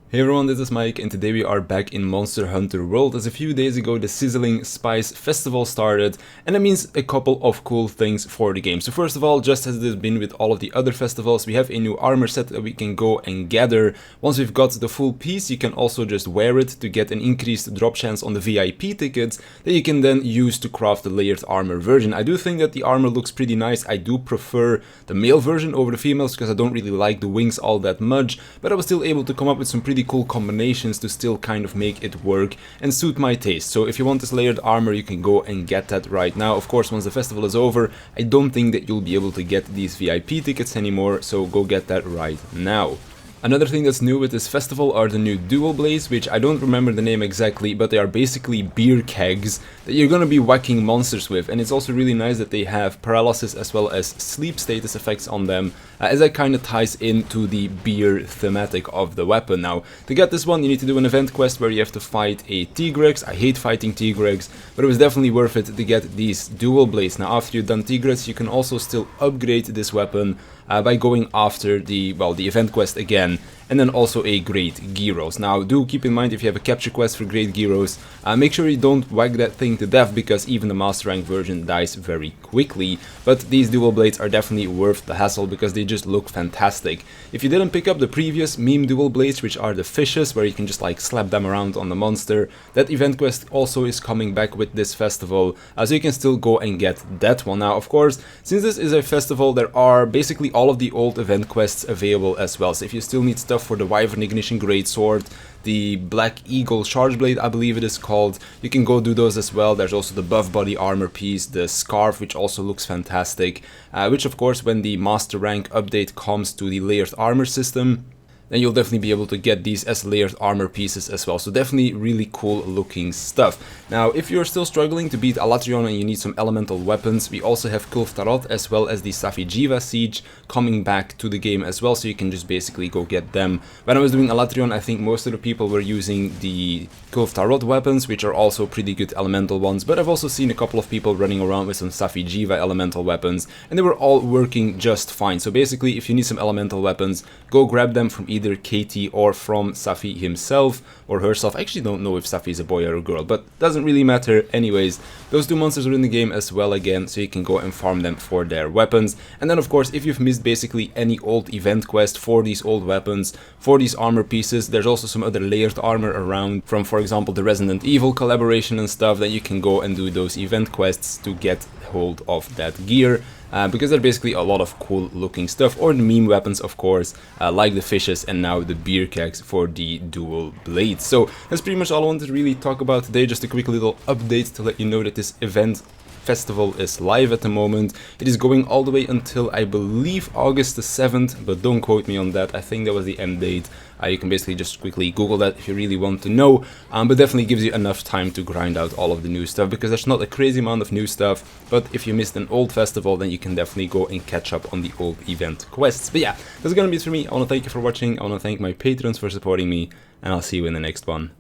Hey everyone, this is Mike, and today we are back in Monster Hunter World, as a few days ago the Sizzling Spice Festival started, and that means a couple of cool things for the game. So first of all, just as it has been with all of the other festivals, we have a new armor set that we can go and gather. Once we've got the full piece, you can also just wear it to get an increased drop chance on the VIP tickets that you can then use to craft the layered armor version. I do think that the armor looks pretty nice. I do prefer the male version over the females because I don't really like the wings all that much, but I was still able to come up with some pretty cool combinations to still kind of make it work and suit my taste. So if you want this layered armor, you can go and get that right now. Of course, once the festival is over, I don't think that you'll be able to get these VIP tickets anymore, so go get that right now. Another thing that's new with this festival are the new dual blades, which I don't remember the name exactly, but they are basically beer kegs that you're gonna be whacking monsters with. And it's also really nice that they have paralysis as well as sleep status effects on them, as that kind of ties into the beer thematic of the weapon. Now, to get this one, you need to do an event quest where you have to fight a Tigrex. I hate fighting Tigrex, but it was definitely worth it to get these dual blades. Now, after you've done Tigrex, you can also still upgrade this weapon by going after the event quest again, and then also a Great Gyros. Now, do keep in mind, if you have a capture quest for Great Gyros, make sure you don't whack that thing to death, because even the Master Rank version dies very quickly. But these dual blades are definitely worth the hassle because they just look fantastic. If you didn't pick up the previous meme dual blades, which are the fishes, where you can just like slap them around on the monster, that event quest also is coming back with this festival, so you can still go and get that one. Now, of course, since this is a festival, there are basically all of the old event quests available as well. So if you still need stuff for the Wyvern Ignition Greatsword, the Black Eagle Charge Blade, I believe it is called, you can go do those as well. There's also the buff body armor piece, the scarf, which also looks fantastic, which of course, when the Master Rank update comes to the layered armor system, then you'll definitely be able to get these as layered armor pieces as well. So definitely really cool looking stuff. Now, if you're still struggling to beat Alatrion and you need some elemental weapons, we also have Kulf Tarot as well as the Safi'jiiva Siege coming back to the game as well, so you can just basically go get them. When I was doing Alatrion, I think most of the people were using the Kulf Tarot weapons, which are also pretty good elemental ones, but I've also seen a couple of people running around with some Safi'jiiva elemental weapons, and they were all working just fine. So basically, if you need some elemental weapons, go grab them from either Katie or from Safi himself or herself. I actually don't know if Safi is a boy or a girl, but doesn't really matter. Anyways, those two monsters are in the game as well again, so you can go and farm them for their weapons. And then of course, if you've missed basically any old event quest for these old weapons, for these armor pieces, there's also some other layered armor around from, for example, the Resident Evil collaboration and stuff, that you can go and do those event quests to get hold of that gear. Because they're basically a lot of cool looking stuff, or the meme weapons of course, like the fishes and now the beer kegs for the dual blades. So that's pretty much all I wanted to really talk about today, just a quick little update to let you know that this event festival is live at the moment. It is going all the way until, I believe, August the 7th, but don't quote me on that. I think that was the end date. You can basically just quickly Google that if you really want to know, but definitely gives you enough time to grind out all of the new stuff, because there's not a crazy amount of new stuff, but if you missed an old festival, then you can definitely go and catch up on the old event quests. But yeah, that's gonna be it for me. I want to thank you for watching, I want to thank my patrons for supporting me, and I'll see you in the next one.